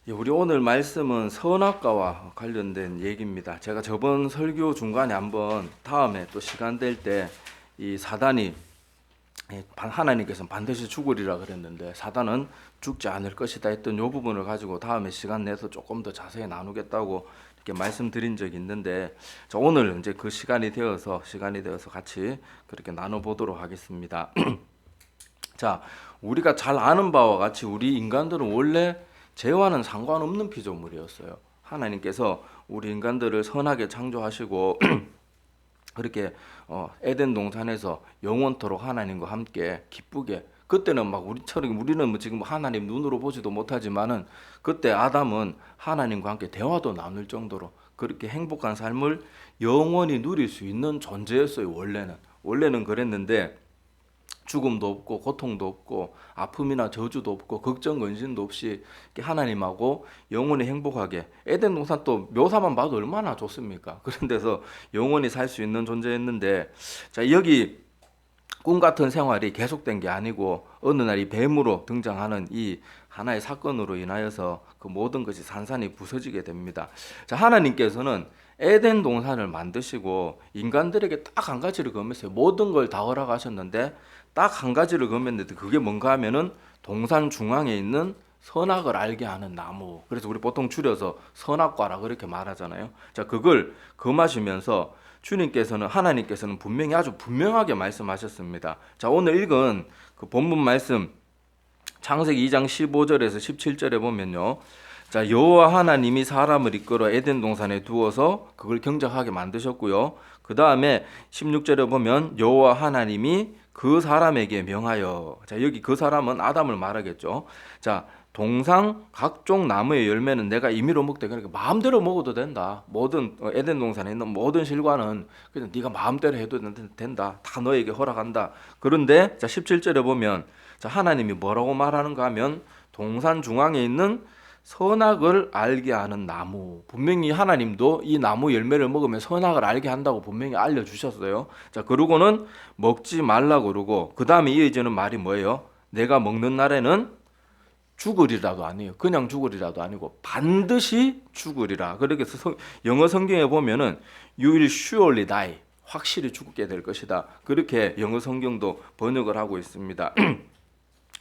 예, 우리 오늘 말씀은 선악과와 관련된 얘기입니다. 제가 저번 설교 중간에 한번 다음에 또 시간 될 때 이 사단이 하나님께서는 반드시 죽으리라 그랬는데 사단은 죽지 않을 것이다 했던 이 부분을 가지고 다음에 시간 내서 조금 더 자세히 나누겠다고 이렇게 말씀드린 적이 있는데, 자, 오늘 이제 그 시간이 되어서 같이 그렇게 나눠보도록 하겠습니다. 자, 우리가 잘 아는 바와 같이 우리 인간들은 원래 죄와는 상관없는 피조물이었어요. 하나님께서 우리 인간들을 선하게 창조하시고 그렇게 에덴 동산에서 영원토록 하나님과 함께 기쁘게, 그때는 막 우리는 뭐 지금 하나님 눈으로 보지도 못하지만은 그때 아담은 하나님과 함께 대화도 나눌 정도로 그렇게 행복한 삶을 영원히 누릴 수 있는 존재였어요. 원래는 그랬는데 죽음도 없고 고통도 없고 아픔이나 저주도 없고 걱정 근심도 없이 이렇게 하나님하고 영원히 행복하게, 에덴 동산 또 묘사만 봐도 얼마나 좋습니까? 그런 데서 영원히 살 수 있는 존재였는데, 자, 여기 꿈 같은 생활이 계속된 게 아니고 어느 날 이 뱀으로 등장하는 이 하나의 사건으로 인하여서 그 모든 것이 산산이 부서지게 됩니다. 자, 하나님께서는 에덴 동산을 만드시고 인간들에게 딱 한 가지를 금했어요. 모든 걸 다 허락하셨는데 딱 한 가지를 금했는데 그게 뭔가 하면은 동산 중앙에 있는 선악을 알게 하는 나무. 그래서 우리 보통 줄여서 선악과라 그렇게 말하잖아요. 자, 그걸 금하시면서 하나님께서는 분명히 아주 분명하게 말씀하셨습니다. 자, 오늘 읽은 그 본문 말씀 창세기 2장 15절에서 17절에 보면요. 자, 여호와 하나님이 사람을 이끌어 에덴 동산에 두어서 그걸 경작하게 만드셨고요. 그 다음에 16절에 보면 여호와 하나님이 그 사람에게 명하여, 자, 여기 그 사람은 아담을 말하겠죠. 자, 동상 각종 나무의 열매는 내가 임의로 먹되, 그러니까 마음대로 먹어도 된다. 모든 에덴 동산에 있는 모든 실과는 그냥 네가 마음대로 해도 된다. 다 너에게 허락한다. 그런데 자, 17절에 보면 자, 하나님이 뭐라고 말하는가 하면 동산 중앙에 있는 선악을 알게 하는 나무. 분명히 하나님도 이 나무 열매를 먹으면 선악을 알게 한다고 분명히 알려주셨어요. 자, 그러고는 먹지 말라고 그러고, 그 다음에 이어지는 말이 뭐예요? 내가 먹는 날에는 죽으리라도 아니에요. 그냥 죽으리라도 아니고 반드시 죽으리라. 그래서 영어 성경에 보면은 you will surely die. 확실히 죽게 될 것이다. 그렇게 영어 성경도 번역을 하고 있습니다.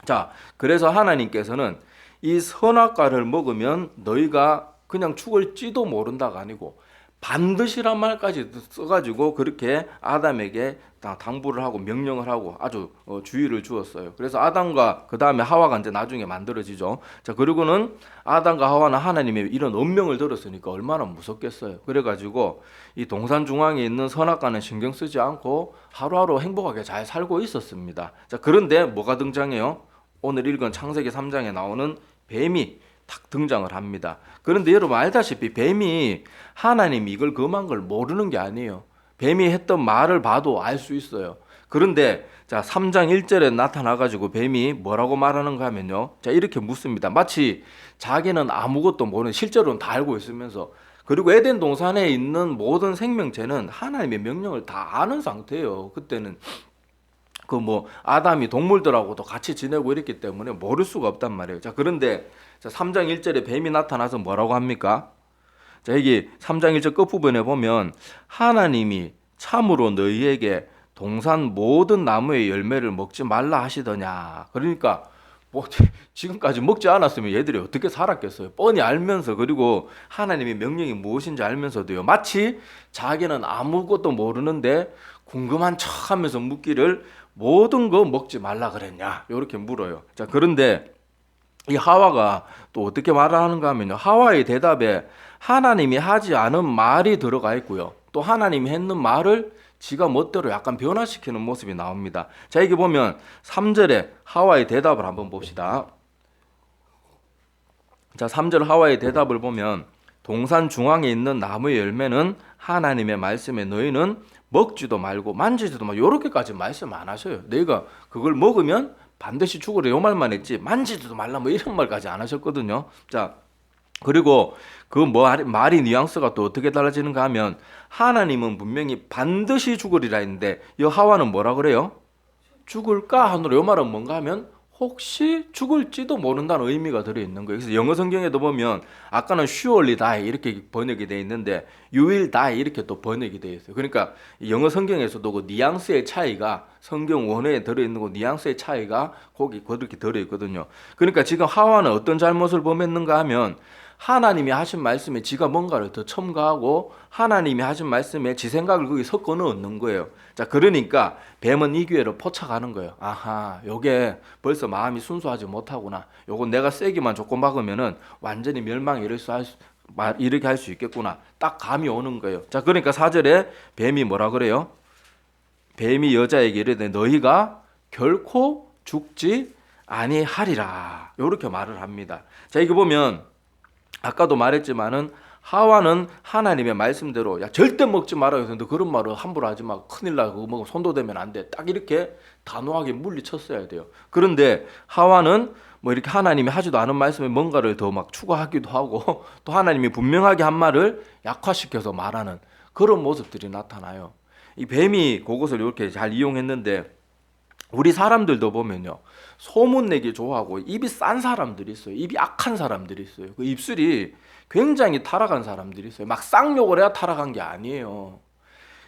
자, 그래서 하나님께서는 이 선악과를 먹으면 너희가 그냥 죽을지도 모른다가 아니고 반드시란 말까지 써가지고 그렇게 아담에게 당부를 하고 명령을 하고 아주 주의를 주었어요. 그래서 아담과 그 다음에 하와가 이제 나중에 만들어지죠. 자, 그리고는 아담과 하와는 하나님의 이런 엄명을 들었으니까 얼마나 무섭겠어요. 그래가지고 이 동산 중앙에 있는 선악과는 신경 쓰지 않고 하루하루 행복하게 잘 살고 있었습니다. 자, 그런데 뭐가 등장해요? 오늘 읽은 창세기 3장에 나오는 뱀이 탁 등장을 합니다. 그런데 여러분 알다시피 뱀이 하나님이 이걸 금한 걸 모르는 게 아니에요. 뱀이 했던 말을 봐도 알 수 있어요. 그런데 자, 3장 1절에 나타나가지고 뱀이 뭐라고 말하는가 하면요. 자, 이렇게 묻습니다. 마치 자기는 아무것도 모르는, 실제로는 다 알고 있으면서, 그리고 에덴 동산에 있는 모든 생명체는 하나님의 명령을 다 아는 상태예요. 그때는 아담이 동물들하고도 같이 지내고 이랬기 때문에 모를 수가 없단 말이에요. 자, 그런데 자, 3장 1절에 뱀이 나타나서 뭐라고 합니까? 자, 여기 3장 1절 끝부분에 보면 하나님이 참으로 너희에게 동산 모든 나무의 열매를 먹지 말라 하시더냐. 그러니까 지금까지 먹지 않았으면 얘들이 어떻게 살았겠어요? 뻔히 알면서, 그리고 하나님의 명령이 무엇인지 알면서도요. 마치 자기는 아무것도 모르는데 궁금한 척 하면서 묻기를 모든 거 먹지 말라 그랬냐? 이렇게 물어요. 자, 그런데 이 하와가 또 어떻게 말을 하는가 하면요. 하와의 대답에 하나님이 하지 않은 말이 들어가 있고요. 또 하나님이 했는 말을 지가 멋대로 약간 변화시키는 모습이 나옵니다. 자, 여기 보면 3절에 하와의 대답을 한번 봅시다. 자, 3절 하와의 대답을 보면 동산 중앙에 있는 나무의 열매는 하나님의 말씀에 너희는 먹지도 말고 만지지도 말고, 이렇게까지 말씀 안 하셔요. 너희가 그걸 먹으면 반드시 죽으려 요 말만 했지 만지지도 말라 뭐 이런 말까지 안 하셨거든요. 자, 그리고 그 말이 뉘앙스가 또 어떻게 달라지는가 하면 하나님은 분명히 반드시 죽으리라 했는데 이 하와는 뭐라 그래요? 죽을까 하노라. 요 말은 뭔가 하면 혹시 죽을지도 모른다는 의미가 들어있는 거예요. 그래서 영어 성경에도 보면 아까는 surely die 이렇게 번역이 되어 있는데 you will die 이렇게 또 번역이 되어 있어요. 그러니까 영어 성경에서도 그 뉘앙스의 차이가 성경 원어에 들어있는 그 뉘앙스의 차이가 거기 그렇게 들어있거든요. 그러니까 지금 하와는 어떤 잘못을 범했는가 하면 하나님이 하신 말씀에 지가 뭔가를 더 첨가하고 하나님이 하신 말씀에 지 생각을 거기 섞어 넣는 거예요. 자, 그러니까 뱀은 이 기회를 포착하는 거예요. 아하, 요게 벌써 마음이 순수하지 못하구나. 요거 내가 세기만 조금 박으면은 완전히 멸망에 이렇게 할 수 있겠구나. 딱 감이 오는 거예요. 자, 그러니까 4절에 뱀이 뭐라 그래요? 뱀이 여자에게 이르되 너희가 결코 죽지 아니하리라. 요렇게 말을 합니다. 자, 이거 보면 아까도 말했지만은 하와는 하나님의 말씀대로 야 절대 먹지 말아요. 그런데 그런 말을 함부로 하지 마. 큰일 나. 그거 먹으면 손도 대면 안 돼. 딱 이렇게 단호하게 물리쳤어야 돼요. 그런데 하와는 뭐 이렇게 하나님이 하지도 않은 말씀에 뭔가를 더 막 추가하기도 하고 또 하나님이 분명하게 한 말을 약화시켜서 말하는 그런 모습들이 나타나요. 이 뱀이 그것을 이렇게 잘 이용했는데 우리 사람들도 보면요. 소문내기 좋아하고 입이 싼 사람들이 있어요. 입이 악한 사람들이 있어요. 그 입술이 굉장히 타락한 사람들이 있어요. 막 쌍욕을 해야 타락한 게 아니에요.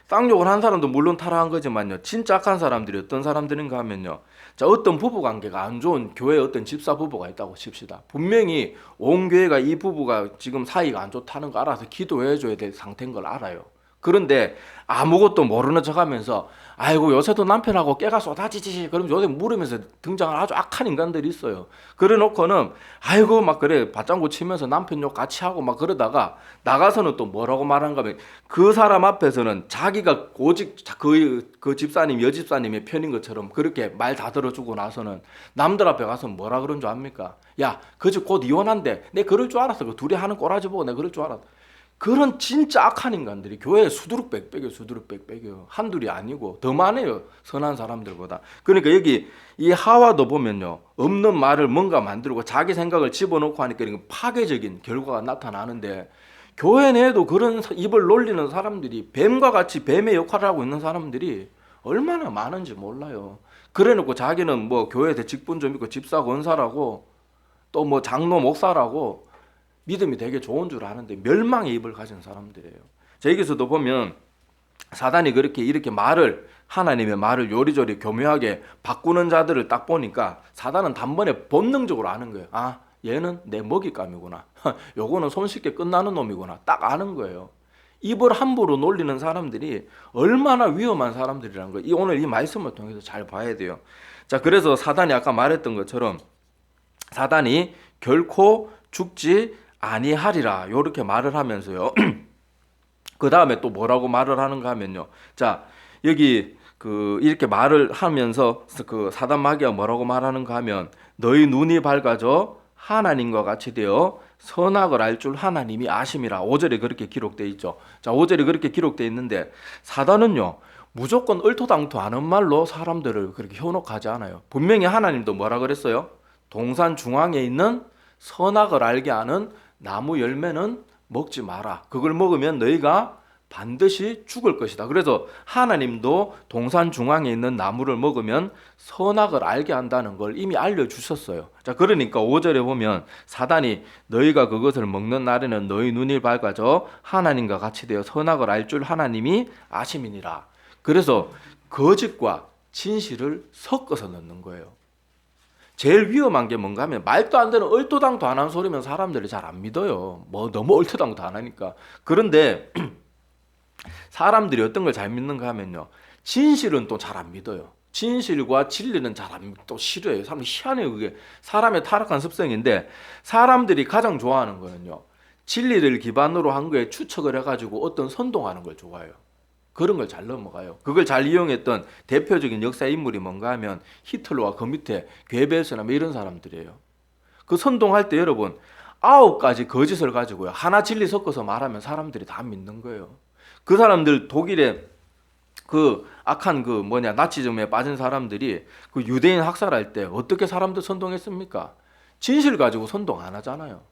쌍욕을 한 사람도 물론 타락한 거지만요. 진짜 악한 사람들이 어떤 사람들인가 하면요. 자, 어떤 부부관계가 안 좋은 교회에 어떤 집사 부부가 있다고 칩시다. 분명히 온 교회가 이 부부가 지금 사이가 안 좋다는 거 알아서 기도해줘야 될 상태인 걸 알아요. 그런데 아무것도 모르는 척하면서 아이고 요새도 남편하고 깨가 쏟아지지 그럼 요새 물으면서 등장하는 아주 악한 인간들이 있어요. 그래 놓고는 아이고 막 그래 맞장구 치면서 남편 욕 같이 하고 막 그러다가 나가서는 또 뭐라고 말하는가 하면 그 사람 앞에서는 자기가 오직 그 집사님 여집사님의 편인 것처럼 그렇게 말 다 들어주고 나서는 남들 앞에 가서 뭐라 그런 줄 압니까? 야 그 집 곧 이혼한대. 내 그럴 줄 알았어. 그 둘이 하는 꼬라지 보고 내 그럴 줄 알았어. 그런 진짜 악한 인간들이 교회에 수두룩 빽빽이에요. 한둘이 아니고 더 많아요. 선한 사람들보다. 그러니까 여기 이 하와도 보면요. 없는 말을 뭔가 만들고 자기 생각을 집어넣고 하니까 파괴적인 결과가 나타나는데 교회 내에도 그런 입을 놀리는 사람들이 뱀과 같이 뱀의 역할을 하고 있는 사람들이 얼마나 많은지 몰라요. 그래놓고 자기는 뭐 교회에 직분 좀 있고 집사 권사라고 또 뭐 장로 목사라고 믿음이 되게 좋은 줄 아는데 멸망의 입을 가진 사람들이에요. 자, 여기서도 보면 사단이 이렇게 말을 하나님의 말을 요리조리 교묘하게 바꾸는 자들을 딱 보니까 사단은 단번에 본능적으로 아는 거예요. 아, 얘는 내 먹잇감이구나. 요거는 손쉽게 끝나는 놈이구나. 딱 아는 거예요. 입을 함부로 놀리는 사람들이 얼마나 위험한 사람들이라는 거예요. 오늘 이 말씀을 통해서 잘 봐야 돼요. 자, 그래서 사단이 아까 말했던 것처럼 사단이 결코 죽지 아니하리라 이렇게 말을 하면서요. 그 다음에 또 뭐라고 말을 하는가 하면요. 자, 여기 이렇게 말을 하면서 그 사단 마귀가 뭐라고 말하는가 하면 너희 눈이 밝아져 하나님과 같이 되어 선악을 알 줄 하나님이 아심이라. 5절에 그렇게 기록되어 있죠. 자, 5절에 그렇게 기록되어 있는데 사단은요. 무조건 얼토당토하는 말로 사람들을 그렇게 현혹하지 않아요. 분명히 하나님도 뭐라 그랬어요? 동산 중앙에 있는 선악을 알게 하는 나무 열매는 먹지 마라. 그걸 먹으면 너희가 반드시 죽을 것이다. 그래서 하나님도 동산 중앙에 있는 나무를 먹으면 선악을 알게 한다는 걸 이미 알려주셨어요. 자, 그러니까 5절에 보면 사단이 너희가 그것을 먹는 날에는 너희 눈이 밝아져 하나님과 같이 되어 선악을 알 줄 하나님이 아심이니라. 그래서 거짓과 진실을 섞어서 넣는 거예요. 제일 위험한 게 뭔가 하면 말도 안 되는 얼토당토 안 하는 소리면 사람들이 잘 안 믿어요. 뭐 너무 얼토당토 안 하니까. 그런데 사람들이 어떤 걸 잘 믿는가 하면요. 진실은 또 잘 안 믿어요. 진실과 진리는 잘 안 믿고 또 싫어해요. 사람 희한해요. 그게 사람의 타락한 습성인데 사람들이 가장 좋아하는 거는요. 진리를 기반으로 한 거에 추측을 해가지고 어떤 선동하는 걸 좋아해요. 그런 걸 잘 넘어가요. 그걸 잘 이용했던 대표적인 역사 인물이 뭔가 하면 히틀러와 그 밑에 괴벨스나 뭐 이런 사람들이에요. 그 선동할 때 여러분 9가지 거짓을 가지고요. 하나 진리 섞어서 말하면 사람들이 다 믿는 거예요. 그 사람들 독일의 그 악한 나치즘에 빠진 사람들이 그 유대인 학살할 때 어떻게 사람들 선동했습니까? 진실 가지고 선동 안 하잖아요.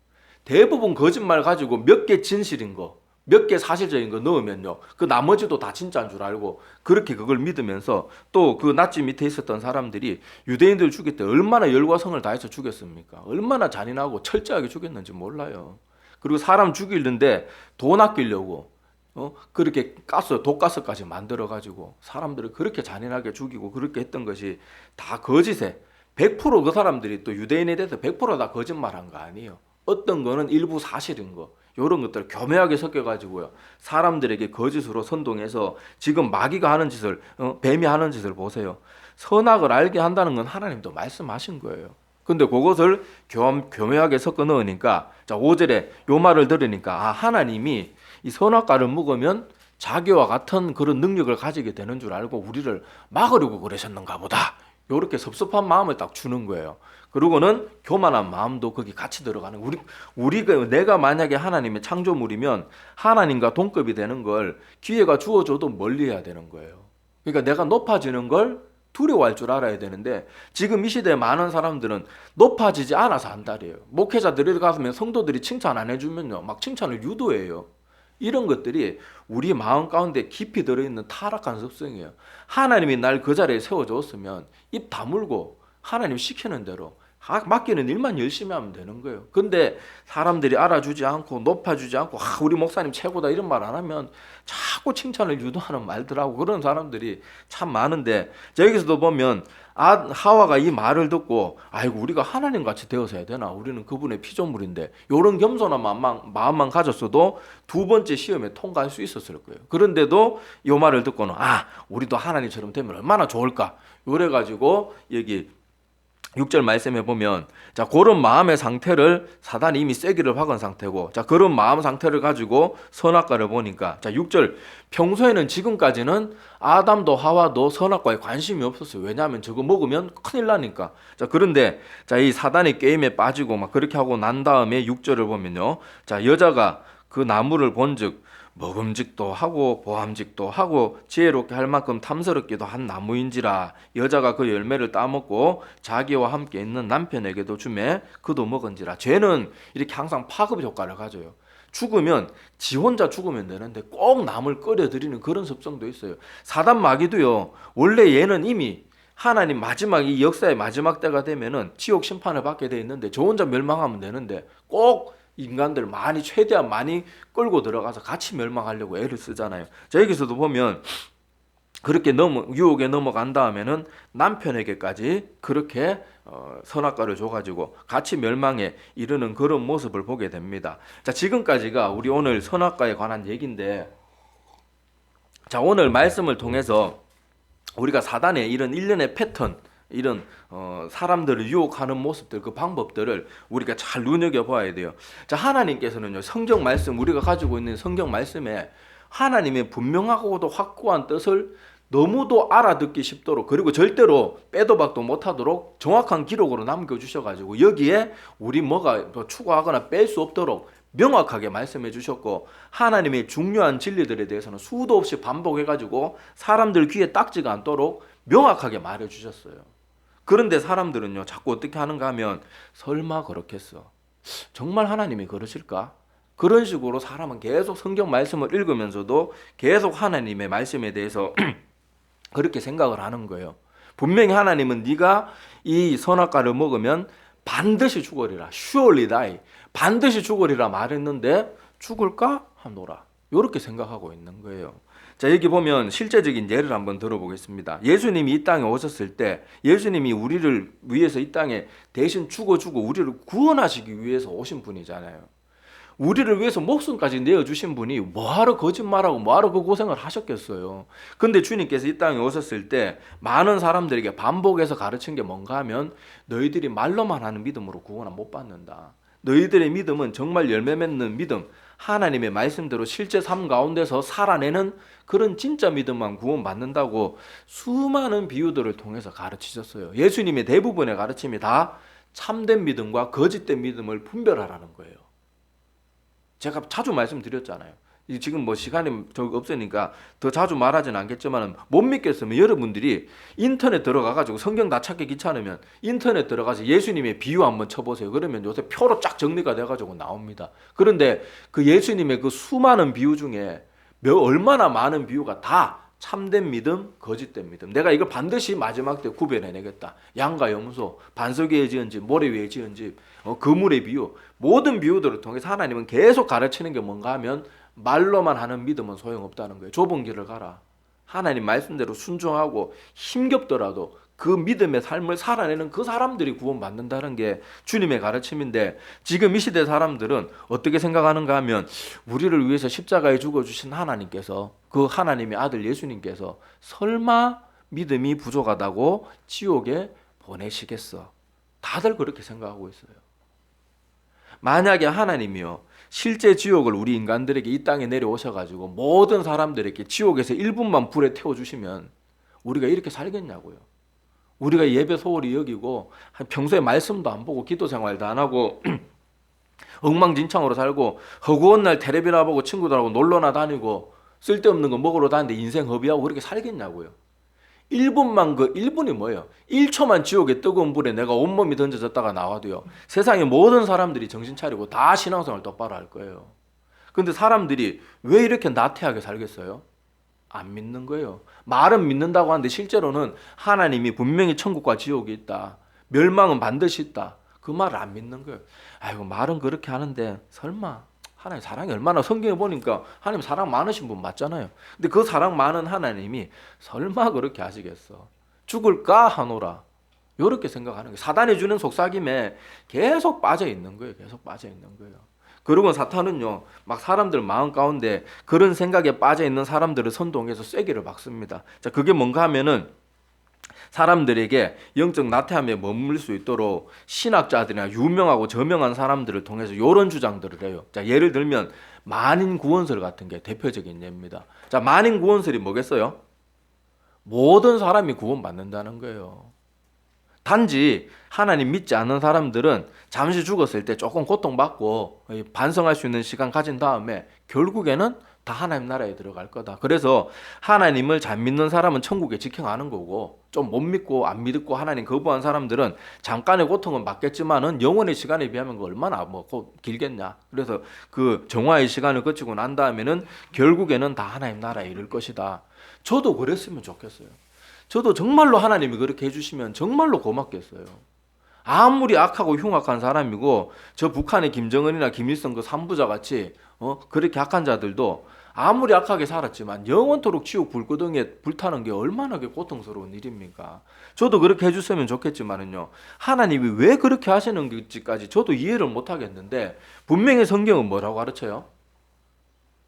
대부분 거짓말 가지고 몇 개 진실인 거 몇 개 사실적인 거 넣으면요, 그 나머지도 다 진짜인 줄 알고 그렇게 그걸 믿으면서 또 그 나치 밑에 있었던 사람들이 유대인들 죽일 때 얼마나 열과 성을 다해서 죽였습니까? 얼마나 잔인하고 철저하게 죽였는지 몰라요. 그리고 사람 죽이는데 돈 아끼려고 그렇게 독가스까지 만들어 가지고 사람들을 그렇게 잔인하게 죽이고 그렇게 했던 것이 다 거짓에 100%그 사람들이 또 유대인에 대해서 100%다 거짓말한 거 아니에요. 어떤 거는 일부 사실인 거, 이런 것들을 교묘하게 섞여가지고요, 사람들에게 거짓으로 선동해서 지금 마귀가 하는 짓을, 뱀이 하는 짓을 보세요. 선악을 알게 한다는 건 하나님도 말씀하신 거예요. 근데 그것을 교묘하게 섞어 넣으니까, 자 5절에 요 말을 들으니까 하나님이 이 선악과를 먹으면 자기와 같은 그런 능력을 가지게 되는 줄 알고 우리를 막으려고 그러셨는가 보다, 요렇게 섭섭한 마음을 딱 주는 거예요. 그리고는 교만한 마음도 거기 같이 들어가는 거예요. 내가 만약에 하나님의 창조물이면 하나님과 동급이 되는 걸 기회가 주어져도 멀리해야 되는 거예요. 그러니까 내가 높아지는 걸 두려워할 줄 알아야 되는데, 지금 이 시대에 많은 사람들은 높아지지 않아서 안달이에요. 목회자들이 가면 성도들이 칭찬 안 해주면요, 막 칭찬을 유도해요. 이런 것들이 우리 마음 가운데 깊이 들어있는 타락한 습성이에요. 하나님이 날 그 자리에 세워줬으면 입 다물고 하나님 시키는 대로 맡기는 일만 열심히 하면 되는 거예요. 근데 사람들이 알아주지 않고 높아주지 않고 우리 목사님 최고다 이런 말 안 하면 자꾸 칭찬을 유도하는 말들하고 그런 사람들이 참 많은데, 여기서도 보면 하와가 이 말을 듣고 아이고 우리가 하나님같이 되어서 해야 되나, 우리는 그분의 피조물인데, 이런 겸손한 마음만 가졌어도 두 번째 시험에 통과할 수 있었을 거예요. 그런데도 이 말을 듣고는 우리도 하나님처럼 되면 얼마나 좋을까, 이래가지고 여기 6절 말씀해 보면, 자 그런 마음의 상태를 사단이 이미 쐐기를 박은 상태고, 자 그런 마음 상태를 가지고 선악과를 보니까, 자 6절, 평소에는 지금까지는 아담도 하와도 선악과에 관심이 없었어요. 왜냐하면 저거 먹으면 큰일 나니까. 자 그런데 자 이 사단의 게임에 빠지고 막 그렇게 하고 난 다음에 6절을 보면요, 자 여자가 그 나무를 본즉 먹음직도 하고 보암직도 하고 지혜롭게 할 만큼 탐스럽기도 한 나무인지라, 여자가 그 열매를 따먹고 자기와 함께 있는 남편에게도 주매 그도 먹은지라. 죄는 이렇게 항상 파급 효과를 가져요. 죽으면 지 혼자 죽으면 되는데 꼭 남을 끌어들이는 그런 습성도 있어요. 사단 마귀도요, 원래 얘는 이미 하나님 이 역사의 마지막 때가 되면은 지옥 심판을 받게 돼 있는데 저 혼자 멸망하면 되는데 꼭 인간들 최대한 많이 끌고 들어가서 같이 멸망하려고 애를 쓰잖아요. 자 여기서도 보면 그렇게 유혹에 넘어간 다음에는 남편에게까지 그렇게 선악과를 줘가지고 같이 멸망에 이르는 그런 모습을 보게 됩니다. 자 지금까지가 우리 오늘 선악과에 관한 얘기인데, 자 오늘 말씀을 통해서 우리가 사단의 이런 일련의 패턴, 이런 사람들을 유혹하는 모습들, 그 방법들을 우리가 잘 눈여겨봐야 돼요. 자 하나님께서는요, 성경 말씀, 우리가 가지고 있는 성경 말씀에 하나님의 분명하고도 확고한 뜻을 너무도 알아듣기 쉽도록, 그리고 절대로 빼도 박도 못하도록 정확한 기록으로 남겨주셔가지고 여기에 우리 뭐가 추가하거나 뺄 수 없도록 명확하게 말씀해 주셨고, 하나님의 중요한 진리들에 대해서는 수도 없이 반복해가지고 사람들 귀에 딱지가 않도록 명확하게 말해 주셨어요. 그런데 사람들은요, 자꾸 어떻게 하는가 하면 설마 그렇겠어, 정말 하나님이 그러실까, 그런 식으로 사람은 계속 성경 말씀을 읽으면서도 계속 하나님의 말씀에 대해서 그렇게 생각을 하는 거예요. 분명히 하나님은 네가 이 선악과를 먹으면 반드시 죽으리라, surely die, 반드시 죽으리라 말했는데 죽을까 하노라, 이렇게 생각하고 있는 거예요. 자 여기 보면 실제적인 예를 한번 들어보겠습니다. 예수님이 이 땅에 오셨을 때 예수님이 우리를 위해서 이 땅에 대신 죽어주고 우리를 구원하시기 위해서 오신 분이잖아요. 우리를 위해서 목숨까지 내어주신 분이 뭐하러 거짓말하고 뭐하러 그 고생을 하셨겠어요. 근데 주님께서 이 땅에 오셨을 때 많은 사람들에게 반복해서 가르친 게 뭔가 하면, 너희들이 말로만 하는 믿음으로 구원은 못 받는다. 너희들의 믿음은 정말 열매 맺는 믿음, 하나님의 말씀대로 실제 삶 가운데서 살아내는 그런 진짜 믿음만 구원받는다고 수많은 비유들을 통해서 가르치셨어요. 예수님의 대부분의 가르침이 다 참된 믿음과 거짓된 믿음을 분별하라는 거예요. 제가 자주 말씀드렸잖아요. 지금 뭐 시간이 없으니까 더 자주 말하지는 않겠지만 못 믿겠으면 여러분들이 인터넷 들어가가지고 성경 다 찾기 귀찮으면 인터넷 들어가서 예수님의 비유 한번 쳐보세요. 그러면 요새 표로 쫙 정리가 돼가지고 나옵니다. 그런데 그 예수님의 그 수많은 비유 중에 얼마나 많은 비유가 다 참된 믿음, 거짓된 믿음. 내가 이걸 반드시 마지막 때 구별해내겠다. 양과 염소, 반석 위에 지은 집, 모래 위에 지은 집, 그물의 비유. 모든 비유들을 통해서 하나님은 계속 가르치는 게 뭔가 하면 말로만 하는 믿음은 소용없다는 거예요. 좁은 길을 가라. 하나님 말씀대로 순종하고 힘겹더라도 그 믿음의 삶을 살아내는 그 사람들이 구원받는다는 게 주님의 가르침인데, 지금 이 시대 사람들은 어떻게 생각하는가 하면 우리를 위해서 십자가에 죽어주신 하나님께서, 그 하나님의 아들 예수님께서 설마 믿음이 부족하다고 지옥에 보내시겠어. 다들 그렇게 생각하고 있어요. 만약에 하나님이요 실제 지옥을 우리 인간들에게 이 땅에 내려오셔가지고 모든 사람들에게 지옥에서 1분만 불에 태워주시면 우리가 이렇게 살겠냐고요. 우리가 예배 소홀히 여기고 평소에 말씀도 안 보고 기도 생활도 안 하고 엉망진창으로 살고 허구한 날 텔레비나 보고 친구들하고 놀러나 다니고 쓸데없는 거 먹으러 다니는데 인생 허비하고 그렇게 살겠냐고요. 1분만, 그 1분이 뭐예요? 1초만 지옥의 뜨거운 불에 내가 온몸이 던져졌다가 나와도요, 세상의 모든 사람들이 정신 차리고 다 신앙생활 똑바로 할 거예요. 근데 사람들이 왜 이렇게 나태하게 살겠어요? 안 믿는 거예요. 말은 믿는다고 하는데 실제로는 하나님이 분명히 천국과 지옥이 있다, 멸망은 반드시 있다, 그 말을 안 믿는 거예요. 아이고, 말은 그렇게 하는데 설마 하나님 사랑이 얼마나, 성경에 보니까 하나님 사랑 많으신 분 맞잖아요. 근데 그 사랑 많은 하나님이 설마 그렇게 하시겠어? 죽을까 하노라. 이렇게 생각하는 거예요. 사단이 주는 속삭임에 계속 빠져 있는 거예요. 계속 빠져 있는 거예요. 그리고 사탄은요, 막 사람들 마음 가운데 그런 생각에 빠져 있는 사람들을 선동해서 쐐기를 박습니다. 자, 그게 뭔가 하면은 사람들에게 영적 나태함에 머물 수 있도록 신학자들이나 유명하고 저명한 사람들을 통해서 이런 주장들을 해요. 자, 예를 들면 만인구원설 같은 게 대표적인 예입니다. 자, 만인구원설이 뭐겠어요? 모든 사람이 구원받는다는 거예요. 단지 하나님 믿지 않는 사람들은 잠시 죽었을 때 조금 고통받고 반성할 수 있는 시간 가진 다음에 결국에는 다 하나님 나라에 들어갈 거다. 그래서 하나님을 잘 믿는 사람은 천국에 직행하는 거고, 좀 못 믿고 안 믿고 하나님 거부한 사람들은 잠깐의 고통은 받겠지만은 영원의 시간에 비하면 얼마나 뭐 길겠냐. 그래서 그 정화의 시간을 거치고 난 다음에는 결국에는 다 하나님 나라에 이를 것이다. 저도 그랬으면 좋겠어요. 저도 정말로 하나님이 그렇게 해주시면 정말로 고맙겠어요. 아무리 악하고 흉악한 사람이고, 저 북한의 김정은이나 김일성 그 삼부자 같이 그렇게 악한 자들도 아무리 악하게 살았지만 영원토록 지옥 불구덩이에 불타는 게 얼마나 고통스러운 일입니까? 저도 그렇게 해줬으면 좋겠지만은요, 하나님이 왜 그렇게 하시는 건지까지 저도 이해를 못 하겠는데, 분명히 성경은 뭐라고 가르쳐요?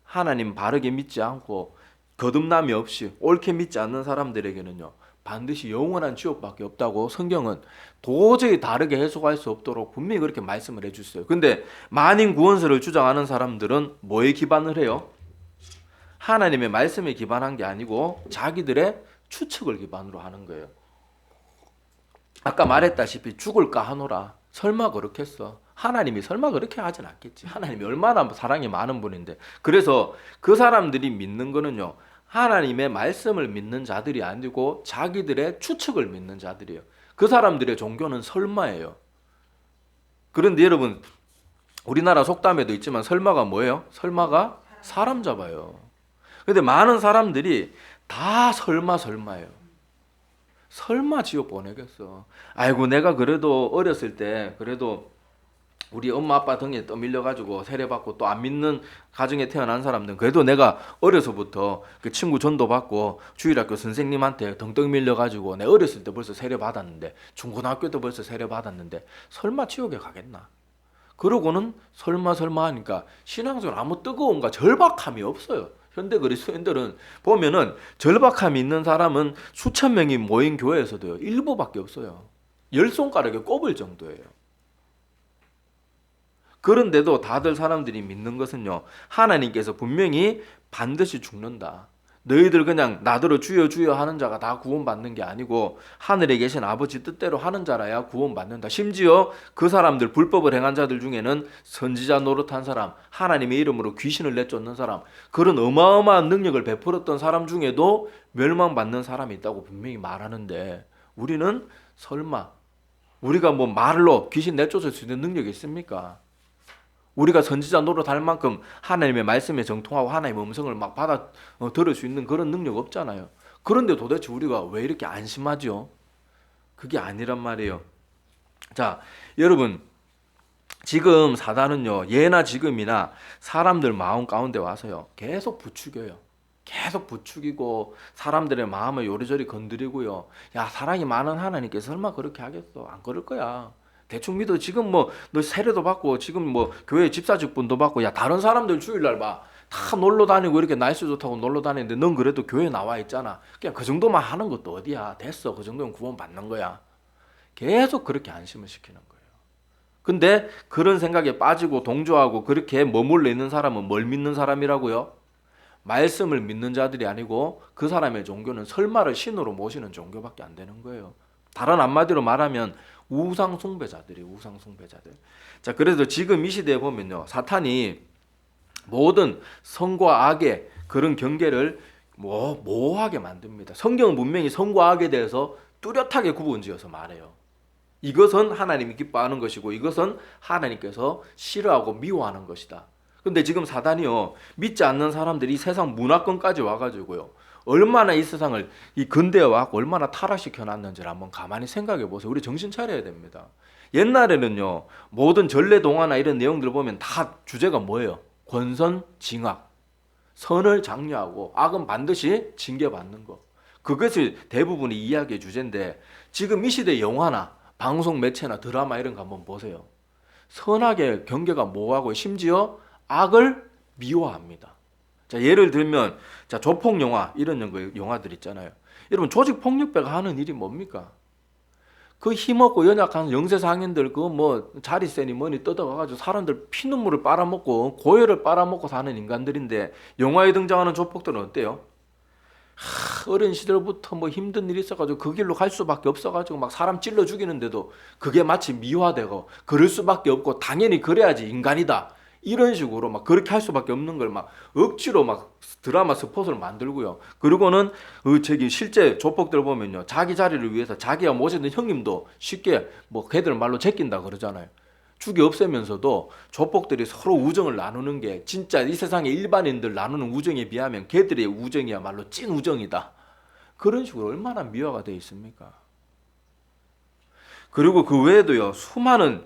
하나님 바르게 믿지 않고 거듭남이 없이 옳게 믿지 않는 사람들에게는요, 반드시 영원한 지옥밖에 없다고 성경은 도저히 다르게 해석할 수 없도록 분명히 그렇게 말씀을 해주셨어요. 근데 만인구원설을 주장하는 사람들은 뭐에 기반을 해요? 하나님의 말씀에 기반한 게 아니고 자기들의 추측을 기반으로 하는 거예요. 아까 말했다시피 죽을까 하노라. 설마 그렇겠어? 하나님이 설마 그렇게 하진 않겠지. 하나님이 얼마나 사랑이 많은 분인데. 그래서 그 사람들이 믿는 거는요, 하나님의 말씀을 믿는 자들이 아니고 자기들의 추측을 믿는 자들이에요. 그 사람들의 종교는 설마예요. 그런데 여러분, 우리나라 속담에도 있지만 설마가 뭐예요? 설마가 사람 잡아요. 근데 많은 사람들이 다 설마예요. 설마 지옥 보내겠어. 아이고, 내가 그래도 어렸을 때 그래도 우리 엄마 아빠 등에 떠밀려가지고 세례받고 또 안 믿는 가정에 태어난 사람들은 그래도 내가 어려서부터 그 친구 전도받고 주일학교 선생님한테 덩덩 밀려가지고 내 어렸을 때 벌써 세례받았는데, 중고등학교 때 벌써 세례받았는데 설마 지옥에 가겠나? 그러고는 설마 하니까 신앙생활 아무 뜨거움과 절박함이 없어요. 현대 그리스도인들은 보면은 절박함이 있는 사람은 수천 명이 모인 교회에서도요, 일부밖에 없어요. 10손가락에 꼽을 정도예요. 그런데도 다들 사람들이 믿는 것은요, 하나님께서 분명히 반드시 죽는다, 너희들 그냥 나더러 주여 주여 하는 자가 다 구원받는 게 아니고 하늘에 계신 아버지 뜻대로 하는 자라야 구원받는다. 심지어 그 사람들 불법을 행한 자들 중에는 선지자 노릇한 사람, 하나님의 이름으로 귀신을 내쫓는 사람, 그런 어마어마한 능력을 베풀었던 사람 중에도 멸망받는 사람이 있다고 분명히 말하는데 우리는 설마 우리가 뭐 말로 귀신 내쫓을 수 있는 능력이 있습니까? 우리가 선지자 노릇할 만큼 하나님의 말씀에 정통하고 하나님의 음성을 막 받아 들을 수 있는 그런 능력 없잖아요. 그런데 도대체 우리가 왜 이렇게 안심하죠? 그게 아니란 말이에요. 자, 여러분 지금 사단은요 예나 지금이나 사람들 마음 가운데 와서요 계속 부추겨요. 계속 부추기고 사람들의 마음을 요리조리 건드리고요. 야, 사랑이 많은 하나님께 설마 그렇게 하겠어? 안 그럴 거야. 대충 믿어. 지금 뭐 너 세례도 받고 지금 뭐 교회 집사직분도 받고 야 다른 사람들 주일날 봐. 다 놀러 다니고 이렇게 날씨 좋다고 놀러 다니는데 넌 그래도 교회 나와 있잖아. 그냥 그 정도만 하는 것도 어디야. 됐어. 그 정도면 구원 받는 거야. 계속 그렇게 안심을 시키는 거예요. 근데 그런 생각에 빠지고 동조하고 그렇게 머물러 있는 사람은 뭘 믿는 사람이라고요? 말씀을 믿는 자들이 아니고 그 사람의 종교는 설마를 신으로 모시는 종교밖에 안 되는 거예요. 다른 한마디로 말하면 우상 숭배자들이 우상 숭배자들. 자, 그래서 지금 이 시대에 보면요, 사탄이 모든 선과 악의 그런 경계를 모호하게 만듭니다. 성경은 분명히 선과 악에 대해서 뚜렷하게 구분지어서 말해요. 이것은 하나님이 기뻐하는 것이고 이것은 하나님께서 싫어하고 미워하는 것이다. 근데 지금 사단이요 믿지 않는 사람들이 이 세상 문화권까지 와가지고요 얼마나 이 세상을 이 근대에 와서 얼마나 타락시켜 놨는지를 한번 가만히 생각해 보세요. 우리 정신 차려야 됩니다. 옛날에는요 모든 전래 동화나 이런 내용들 보면 다 주제가 뭐예요? 권선 징악, 선을 장려하고 악은 반드시 징계받는 거. 그것이 대부분의 이야기의 주제인데 지금 이 시대 영화나 방송 매체나 드라마 이런 거 한번 보세요. 선악의 경계가 모호하고 심지어 악을 미워합니다. 자, 예를 들면 자, 조폭 영화 이런 영화들 있잖아요. 여러분 조직 폭력배가 하는 일이 뭡니까? 그 힘없고 연약한 영세상인들 그 뭐 자리세니 뭐니 뜯어가가지고 사람들 피눈물을 빨아먹고 고열을 빨아먹고 사는 인간들인데 영화에 등장하는 조폭들은 어때요? 어린 시절부터 뭐 힘든 일이 있어가지고 그 길로 갈 수밖에 없어가지고 막 사람 찔러 죽이는데도 그게 마치 미화되고 그럴 수밖에 없고 당연히 그래야지 인간이다. 이런 식으로 막 그렇게 할 수밖에 없는 걸 막 억지로 막 드라마 스포츠를 만들고요. 그리고는 실제 조폭들 보면요. 자기 자리를 위해서 자기가 모시는 형님도 쉽게 뭐 걔들 말로 제낀다 그러잖아요. 죽이 없애면서도 조폭들이 서로 우정을 나누는 게 진짜 이 세상의 일반인들 나누는 우정에 비하면 걔들의 우정이야말로 찐 우정이다. 그런 식으로 얼마나 미화가 되어 있습니까? 그리고 그 외에도요. 수많은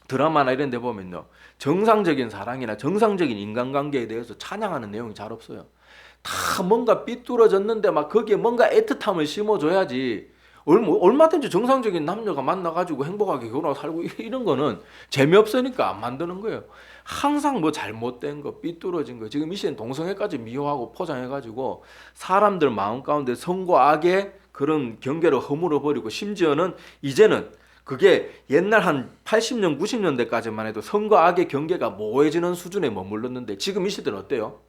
드라마나 이런 데 보면요. 정상적인 사랑이나 정상적인 인간관계에 대해서 찬양하는 내용이 잘 없어요. 다 뭔가 삐뚤어졌는데 막 거기에 뭔가 애틋함을 심어줘야지. 얼마든지 정상적인 남녀가 만나가지고 행복하게 결혼하고 살고 이런 거는 재미없으니까 안 만드는 거예요. 항상 뭐 잘못된 거, 삐뚤어진 거. 지금 이 시대는 동성애까지 미화하고 포장해가지고 사람들 마음 가운데 선과 악의 그런 경계를 허물어 버리고 심지어는 이제는 그게 옛날 한 80년, 90년대까지만 해도 선과 악의 경계가 모호해지는 수준에 머물렀는데 지금 이 시대는 어때요?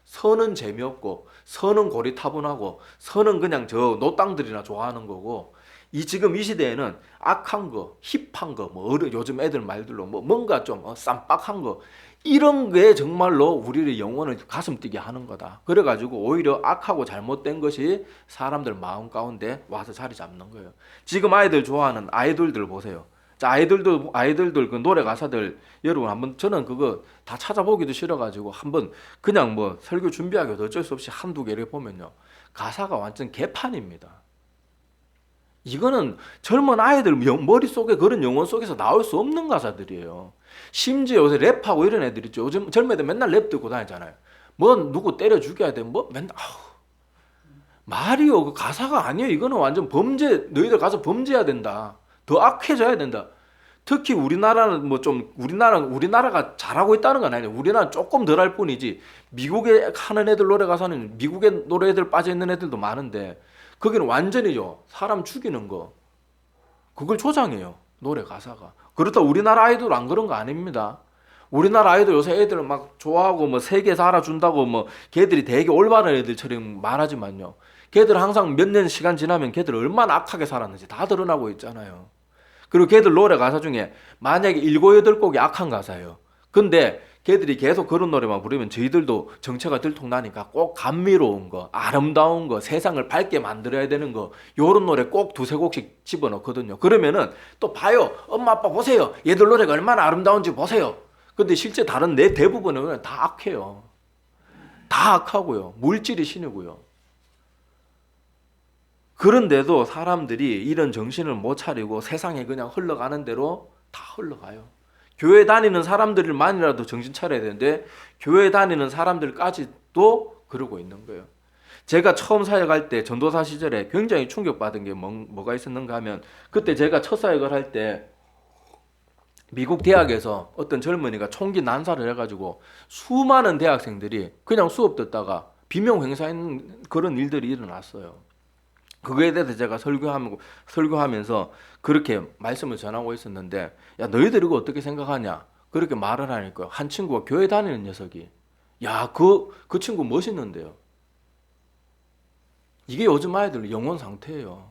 선은 재미없고 선은 고리타분하고 선은 그냥 저 노땅들이나 좋아하는 거고 지금 이 시대에는 악한 거, 힙한 거, 뭐 요즘 애들 말들로 뭐 뭔가 좀 쌈박한 거 이런 게 정말로 우리의 영혼을 가슴 뛰게 하는 거다. 그래가지고 오히려 악하고 잘못된 것이 사람들 마음 가운데 와서 자리 잡는 거예요. 지금 아이들 좋아하는 아이돌들 보세요. 자, 아이들들 그 노래 가사들 여러분 한번 저는 그거 다 찾아보기도 싫어가지고 한번 그냥 뭐 설교 준비하기도 어쩔 수 없이 한두 개를 보면요. 가사가 완전 개판입니다. 이거는 젊은 아이들 머릿속에 그런 영혼 속에서 나올 수 없는 가사들이에요. 심지어 요새 랩하고 이런 애들 있죠. 요즘 젊은 애들 맨날 랩 듣고 다니잖아요. 뭐 누구 때려 죽여야 돼. 뭐 맨날 말이요. 그 가사가 아니에요. 이거는 완전 범죄. 너희들 가서 범죄해야 된다. 더 악해져야 된다. 특히 우리나라는 뭐 좀 우리나라가 잘하고 있다는 건 아니에요. 우리나라는 조금 덜 할 뿐이지. 미국에 하는 애들 노래 가사는 미국의 노래들 빠져 있는 애들도 많은데 거기는 완전히요. 사람 죽이는 거. 그걸 조장해요. 노래 가사가. 그렇다 우리나라 아이돌 안 그런 거 아닙니다. 우리나라 아이들 요새 애들 막 좋아하고 뭐 세계에서 알아준다고 뭐 걔들이 되게 올바른 애들처럼 말하지만요. 걔들 항상 몇 년 시간 지나면 걔들 얼마나 악하게 살았는지 다 드러나고 있잖아요. 그리고 걔들 노래 가사 중에 만약에 7, 8곡이 악한 가사예요. 근데 걔들이 계속 그런 노래만 부르면 저희들도 정체가 들통나니까 꼭 감미로운 거, 아름다운 거, 세상을 밝게 만들어야 되는 거 요런 노래 꼭 두세 곡씩 집어넣거든요. 그러면은 또 봐요. 엄마 아빠 보세요. 얘들 노래가 얼마나 아름다운지 보세요. 근데 실제 다른 대부분은 그냥 다 악해요. 다 악하고요. 물질이 신이고요. 그런데도 사람들이 이런 정신을 못 차리고 세상에 그냥 흘러가는 대로 다 흘러가요. 교회 다니는 사람들만이라도 정신 차려야 되는데 교회 다니는 사람들까지도 그러고 있는 거예요. 제가 처음 사역할 때 전도사 시절에 굉장히 충격받은 게 뭐가 있었는가 하면 그때 제가 첫 사역을 할 때 미국 대학에서 어떤 젊은이가 총기 난사를 해가지고 수많은 대학생들이 그냥 수업 듣다가 비명 행사하는 그런 일들이 일어났어요. 그거에 대해서 제가 설교하면서 그렇게 말씀을 전하고 있었는데, 야, 너희들 이거 어떻게 생각하냐? 그렇게 말을 하니까 한 친구가 교회 다니는 녀석이, 야, 그 친구 멋있는데요. 이게 요즘 아이들 영혼 상태예요.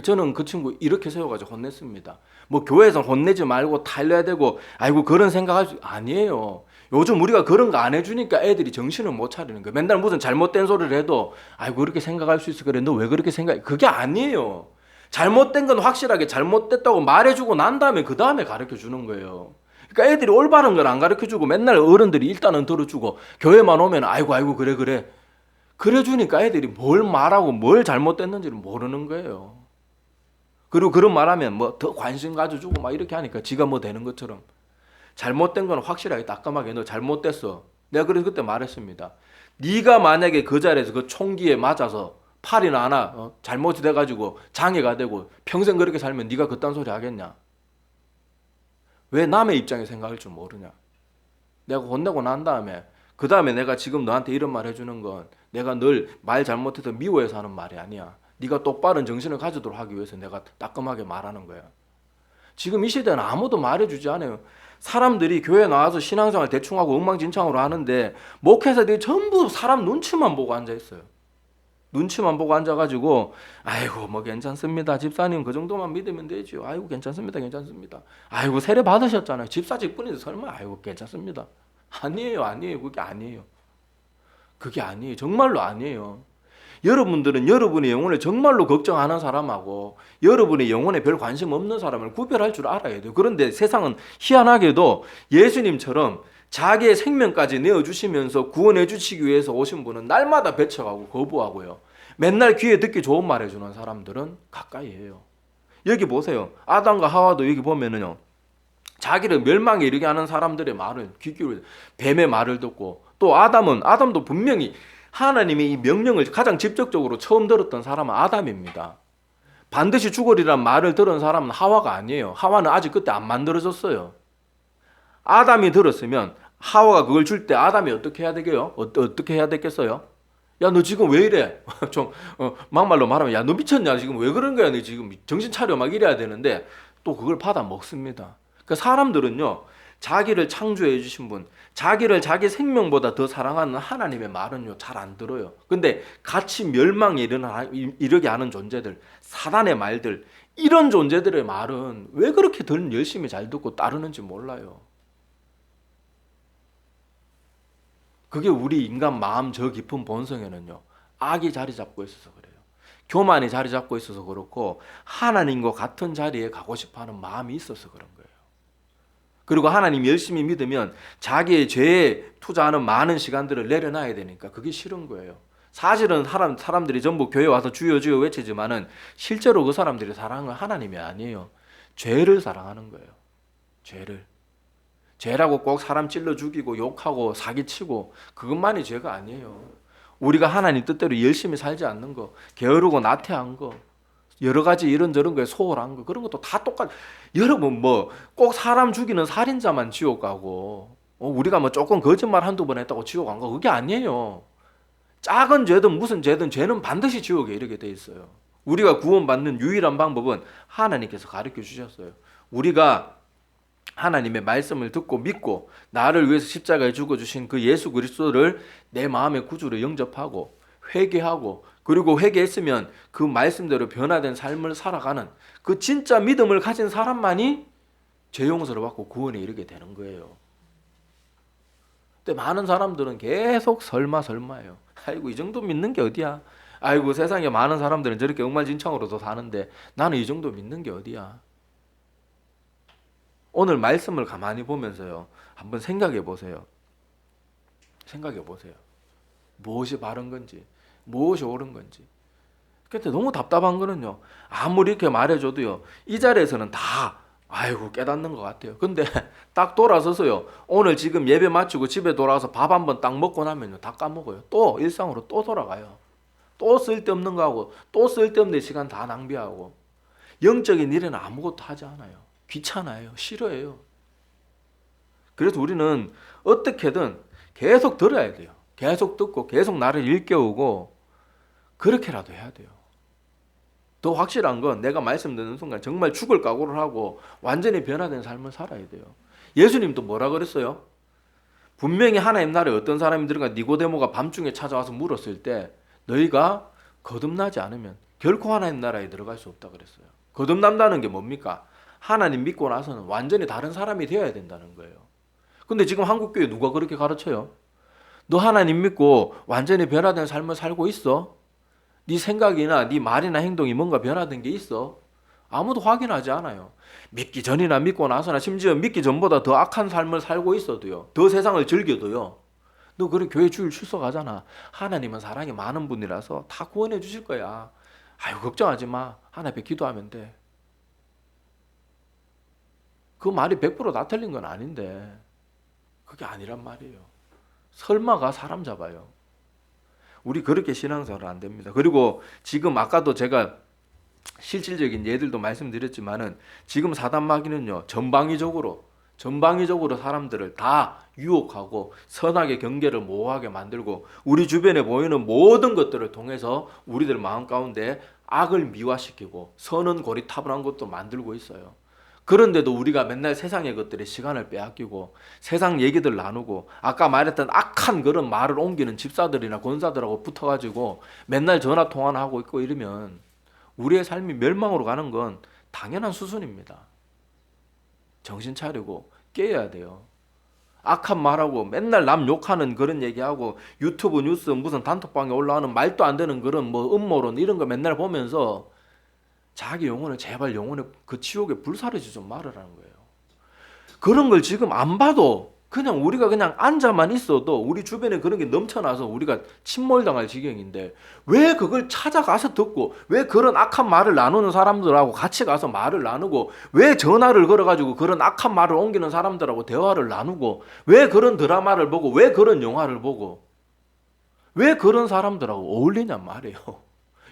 저는 그 친구 이렇게 세워가지고 혼냈습니다. 뭐 교회에서 혼내지 말고 달려야 되고, 아이고 그런 생각할 수 아니에요. 요즘 우리가 그런 거 안 해주니까 애들이 정신을 못 차리는 거예요. 맨날 무슨 잘못된 소리를 해도 아이고 그렇게 생각할 수 있어. 그래 너 왜 그렇게 생각해? 그게 아니에요. 잘못된 건 확실하게 잘못됐다고 말해주고 난 다음에 그 다음에 가르쳐주는 거예요. 그러니까 애들이 올바른 걸 안 가르쳐주고 맨날 어른들이 일단은 들어주고 교회만 오면 아이고 그래 그래주니까 애들이 뭘 말하고 뭘 잘못됐는지를 모르는 거예요. 그리고 그런 말하면 뭐 더 관심 가져주고 막 이렇게 하니까 지가 뭐 되는 것처럼. 잘못된 건 확실하게 따끔하게 너 잘못됐어. 내가 그래서 그때 말했습니다. 네가 만약에 그 자리에서 그 총기에 맞아서 팔이나 하나 잘못이 돼가지고 장애가 되고 평생 그렇게 살면 네가 그딴 소리 하겠냐? 왜 남의 입장에 생각할 줄 모르냐? 내가 혼내고 난 다음에 그 다음에 내가 지금 너한테 이런 말 해주는 건 내가 늘 말 잘못해서 미워해서 하는 말이 아니야. 네가 똑바른 정신을 가지도록 하기 위해서 내가 따끔하게 말하는 거야. 지금 이 시대는 아무도 말해주지 않아요. 사람들이 교회 나와서 신앙생활 대충하고 엉망진창으로 하는데 목회자들이 전부 사람 눈치만 보고 앉아있어요. 눈치만 보고 앉아가지고 아이고 뭐 괜찮습니다. 집사님 그 정도만 믿으면 되죠. 아이고 괜찮습니다. 아이고 세례 받으셨잖아요. 집사직분인데 설마 아이고 괜찮습니다. 아니에요. 그게 아니에요. 정말로 아니에요. 여러분들은 여러분의 영혼을 정말로 걱정하는 사람하고 여러분의 영혼에 별 관심 없는 사람을 구별할 줄 알아야 돼요. 그런데 세상은 희한하게도 예수님처럼 자기의 생명까지 내어주시면서 구원해 주시기 위해서 오신 분은 날마다 배척하고 거부하고요. 맨날 귀에 듣기 좋은 말 해주는 사람들은 가까이 해요. 여기 보세요. 아담과 하와도 여기 보면은요. 자기를 멸망에 이르게 하는 사람들의 말을 귀 기울여 뱀의 말을 듣고 또 아담도 분명히 하나님의 이 명령을 가장 직접적으로 처음 들었던 사람은 아담입니다. 반드시 죽으리란 말을 들은 사람은 하와가 아니에요. 하와는 아직 그때 안 만들어졌어요. 아담이 들었으면 하와가 그걸 줄 때 아담이 어떻게 해야 되게요? 어떻게 해야 되겠어요? 야, 너 지금 왜 이래? 좀 막말로 말하면 야, 너 미쳤냐? 지금 왜 그런 거야? 너 지금 정신 차려 막 이래야 되는데 또 그걸 받아 먹습니다. 그 사람들은요. 자기를 창조해 주신 분, 자기를 자기 생명보다 더 사랑하는 하나님의 말은요 잘 안 들어요. 근데 같이 멸망에 이르게 하는 존재들, 사단의 말들, 이런 존재들의 말은 왜 그렇게 덜 열심히 잘 듣고 따르는지 몰라요. 그게 우리 인간 마음 저 깊은 본성에는요 악이 자리 잡고 있어서 그래요. 교만이 자리 잡고 있어서 그렇고 하나님과 같은 자리에 가고 싶어하는 마음이 있어서 그런 거예요. 그리고 하나님 열심히 믿으면 자기의 죄에 투자하는 많은 시간들을 내려놔야 되니까 그게 싫은 거예요. 사실은 사람들이 전부 교회 와서 주여 주여 외치지만은 실제로 그 사람들이 사랑하는 건 하나님이 아니에요. 죄를 사랑하는 거예요. 죄라고 꼭 사람 찔러 죽이고 욕하고 사기치고 그것만이 죄가 아니에요. 우리가 하나님 뜻대로 열심히 살지 않는 거, 게으르고 나태한 거, 여러 가지 이런저런 거에 소홀한 거, 그런 것도 다 똑같. 여러분 뭐 꼭 사람 죽이는 살인자만 지옥 가고 우리가 뭐 조금 거짓말 한두 번 했다고 지옥 안 가고 그게 아니에요. 작은 죄든 무슨 죄든 죄는 반드시 지옥에 이르게 돼 있어요. 우리가 구원받는 유일한 방법은 하나님께서 가르쳐 주셨어요. 우리가 하나님의 말씀을 듣고 믿고 나를 위해서 십자가에 죽어주신 그 예수 그리스도를 내 마음의 구주로 영접하고 회개하고, 그리고 회개했으면 그 말씀대로 변화된 삶을 살아가는 그 진짜 믿음을 가진 사람만이 죄 용서를 받고 구원에 이르게 되는 거예요. 근데 많은 사람들은 계속 설마예요. 아이고 이 정도 믿는 게 어디야. 아이고 세상에 많은 사람들은 저렇게 엉망진창으로도 사는데 나는 이 정도 믿는 게 어디야. 오늘 말씀을 가만히 보면서요, 한번 생각해 보세요. 생각해 보세요. 무엇이 바른 건지, 무엇이 옳은 건지. 근데 너무 답답한 거는요, 아무리 이렇게 말해줘도요, 이 자리에서는 다 아이고 깨닫는 것 같아요. 근데 딱 돌아서서요, 오늘 지금 예배 마치고 집에 돌아와서 밥 한번 딱 먹고 나면요, 다 까먹어요. 또 일상으로 또 돌아가요. 또 쓸데없는 거 하고, 또 쓸데없는 시간 다 낭비하고, 영적인 일에는 아무것도 하지 않아요. 귀찮아요. 싫어해요. 그래서 우리는 어떻게든 계속 들어야 돼요. 계속 듣고 계속 나를 일깨우고 그렇게라도 해야 돼요. 더 확실한 건 내가 말씀 듣는 순간 정말 죽을 각오를 하고 완전히 변화된 삶을 살아야 돼요. 예수님도 뭐라 그랬어요? 분명히 하나님 나라에 어떤 사람이 들어가 니고데모가 밤중에 찾아와서 물었을 때 너희가 거듭나지 않으면 결코 하나님 나라에 들어갈 수 없다 그랬어요. 거듭난다는 게 뭡니까? 하나님 믿고 나서는 완전히 다른 사람이 되어야 된다는 거예요. 근데 지금 한국교회 누가 그렇게 가르쳐요? 너 하나님 믿고 완전히 변화된 삶을 살고 있어? 네 생각이나 네 말이나 행동이 뭔가 변화된 게 있어? 아무도 확인하지 않아요. 믿기 전이나 믿고 나서나 심지어 믿기 전보다 더 악한 삶을 살고 있어도요, 더 세상을 즐겨도요, 너 그래 교회 주일 출석하잖아. 하나님은 사랑이 많은 분이라서 다 구원해 주실 거야. 아유 걱정하지 마. 하나님 앞에 기도하면 돼. 그 말이 100%다 틀린 건 아닌데 그게 아니란 말이에요. 설마가 사람 잡아요. 우리 그렇게 신앙생활 안 됩니다. 그리고 지금 아까도 제가 실질적인 예들도 말씀드렸지만은 지금 사단 마귀는요, 전방위적으로 사람들을 다 유혹하고 선악의 경계를 모호하게 만들고 우리 주변에 보이는 모든 것들을 통해서 우리들 마음 가운데 악을 미화시키고 선은 고리타분한 것도 만들고 있어요. 그런데도 우리가 맨날 세상의 것들에 시간을 빼앗기고 세상 얘기들 나누고 아까 말했던 악한 그런 말을 옮기는 집사들이나 권사들하고 붙어가지고 맨날 전화 통화나 하고 있고 이러면 우리의 삶이 멸망으로 가는 건 당연한 수순입니다. 정신 차리고 깨어야 돼요. 악한 말하고 맨날 남 욕하는 그런 얘기하고 유튜브 뉴스 무슨 단톡방에 올라오는 말도 안 되는 그런 뭐 음모론 이런 거 맨날 보면서 자기 영혼을 제발 영혼의 그 지옥에 불사르지 좀 말으라는 거예요. 그런 걸 지금 안 봐도 그냥 우리가 그냥 앉아만 있어도 우리 주변에 그런 게 넘쳐나서 우리가 침몰당할 지경인데 왜 그걸 찾아가서 듣고 왜 그런 악한 말을 나누는 사람들하고 같이 가서 말을 나누고 왜 전화를 걸어가지고 그런 악한 말을 옮기는 사람들하고 대화를 나누고 왜 그런 드라마를 보고 왜 그런 영화를 보고 왜 그런 사람들하고 어울리냔 말이에요.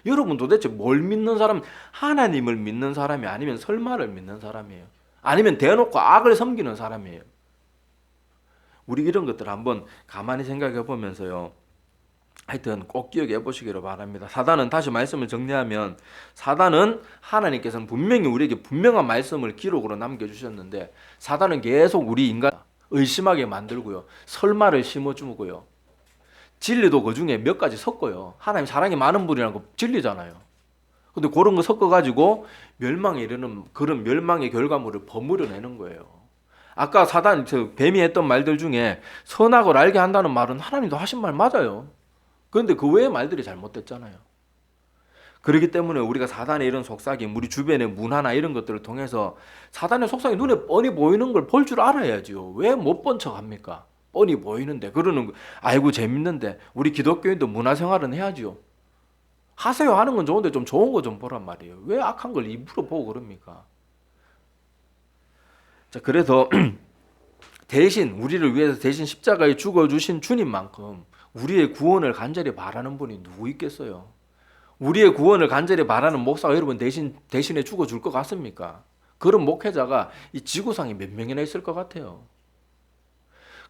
여러분 도대체 뭘 믿는 사람? 하나님을 믿는 사람이 아니면 설마를 믿는 사람이에요. 아니면 대놓고 악을 섬기는 사람이에요. 우리 이런 것들 한번 가만히 생각해 보면서요, 하여튼 꼭 기억해 보시기를 바랍니다. 사단은, 다시 말씀을 정리하면, 사단은 하나님께서는 분명히 우리에게 분명한 말씀을 기록으로 남겨주셨는데 사단은 계속 우리 인간 의심하게 만들고요, 설마를 심어주고요, 진리도 그 중에 몇 가지 섞어요. 하나님 사랑이 많은 분이라고 진리잖아요. 근데 그런 거 섞어가지고 멸망에 이르는 그런 멸망의 결과물을 버무려내는 거예요. 아까 사단, 뱀이 했던 말들 중에 선악을 알게 한다는 말은 하나님도 하신 말 맞아요. 그런데 그 외의 말들이 잘못됐잖아요. 그렇기 때문에 우리가 사단의 이런 속삭임, 우리 주변의 문화나 이런 것들을 통해서 사단의 속삭임 눈에 뻔히 보이는 걸 볼 줄 알아야지요. 왜 못 본 척 합니까? 뻔히 보이는데, 그러는 거 아이고 재밌는데 우리 기독교인도 문화생활은 해야지요. 하세요. 하는 건 좋은데 좀 좋은 거 좀 보란 말이에요. 왜 악한 걸 입으로 보고 그럽니까? 자, 그래서 대신 우리를 위해서 대신 십자가에 죽어주신 주님만큼 우리의 구원을 간절히 바라는 분이 누구 있겠어요? 우리의 구원을 간절히 바라는 목사가 여러분 대신에 죽어줄 것 같습니까? 그런 목회자가 이 지구상에 몇 명이나 있을 것 같아요.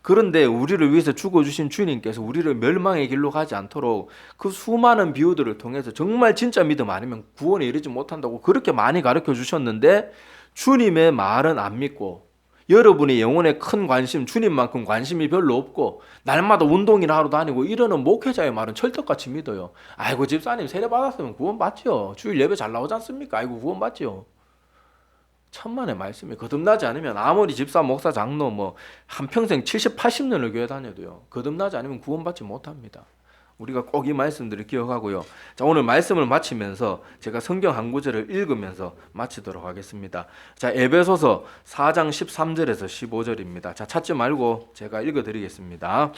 그런데 우리를 위해서 죽어주신 주님께서 우리를 멸망의 길로 가지 않도록 그 수많은 비유들을 통해서 정말 진짜 믿음 아니면 구원에 이르지 못한다고 그렇게 많이 가르쳐 주셨는데 주님의 말은 안 믿고 여러분의 영혼에 큰 관심, 주님만큼 관심이 별로 없고 날마다 운동이나 하러 다니고 이러는 목회자의 말은 철떡같이 믿어요. 아이고 집사님 세례 받았으면 구원 받죠. 주일 예배 잘 나오지 않습니까? 아이고 구원 받죠. 천만의 말씀이 거듭나지 않으면 아무리 집사, 목사, 장로 뭐 한평생 70, 80년을 교회 다녀도요. 거듭나지 않으면 구원받지 못합니다. 우리가 꼭 이 말씀들을 기억하고요. 자, 오늘 말씀을 마치면서 제가 성경 한 구절을 읽으면서 마치도록 하겠습니다. 자, 에베소서 4장 13절에서 15절입니다. 자, 찾지 말고 제가 읽어 드리겠습니다.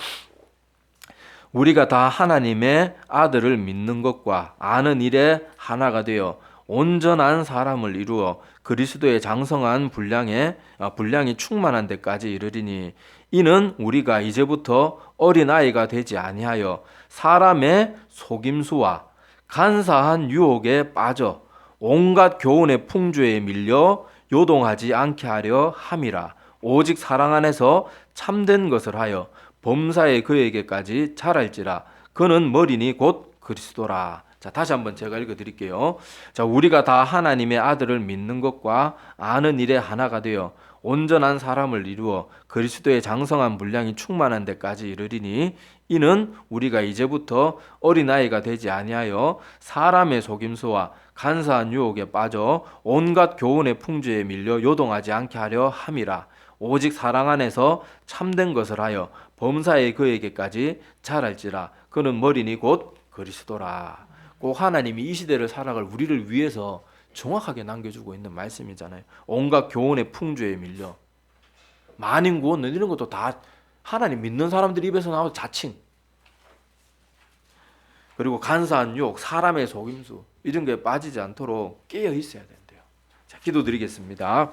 우리가 다 하나님의 아들을 믿는 것과 아는 일에 하나가 되어 온전한 사람을 이루어 그리스도의 장성한 분량이 충만한 데까지 이르리니 이는 우리가 이제부터 어린아이가 되지 아니하여 사람의 속임수와 간사한 유혹에 빠져 온갖 교훈의 풍조에 밀려 요동하지 않게 하려 함이라. 오직 사랑 안에서 참된 것을 하여 범사에 그에게까지 자랄지라. 그는 머리니 곧 그리스도라. 자, 다시 한번 제가 읽어드릴게요. 자, 우리가 다 하나님의 아들을 믿는 것과 아는 일에 하나가 되어 온전한 사람을 이루어 그리스도의 장성한 분량이 충만한 데까지 이르리니 이는 우리가 이제부터 어린아이가 되지 아니하여 사람의 속임수와 간사한 유혹에 빠져 온갖 교훈의 풍조에 밀려 요동하지 않게 하려 함이라. 오직 사랑 안에서 참된 것을 하여 범사에 그에게까지 자랄지라. 그는 머리니 곧 그리스도라. 꼭 하나님이 이 시대를 살아갈 우리를 위해서 정확하게 남겨주고 있는 말씀이잖아요. 온갖 교훈의 풍조에 밀려 만인 구원 이런 것도 다 하나님 믿는 사람들 입에서 나오는 자칭, 그리고 간사한 유혹, 사람의 속임수 이런 게 빠지지 않도록 깨어 있어야 된대요. 자, 기도드리겠습니다.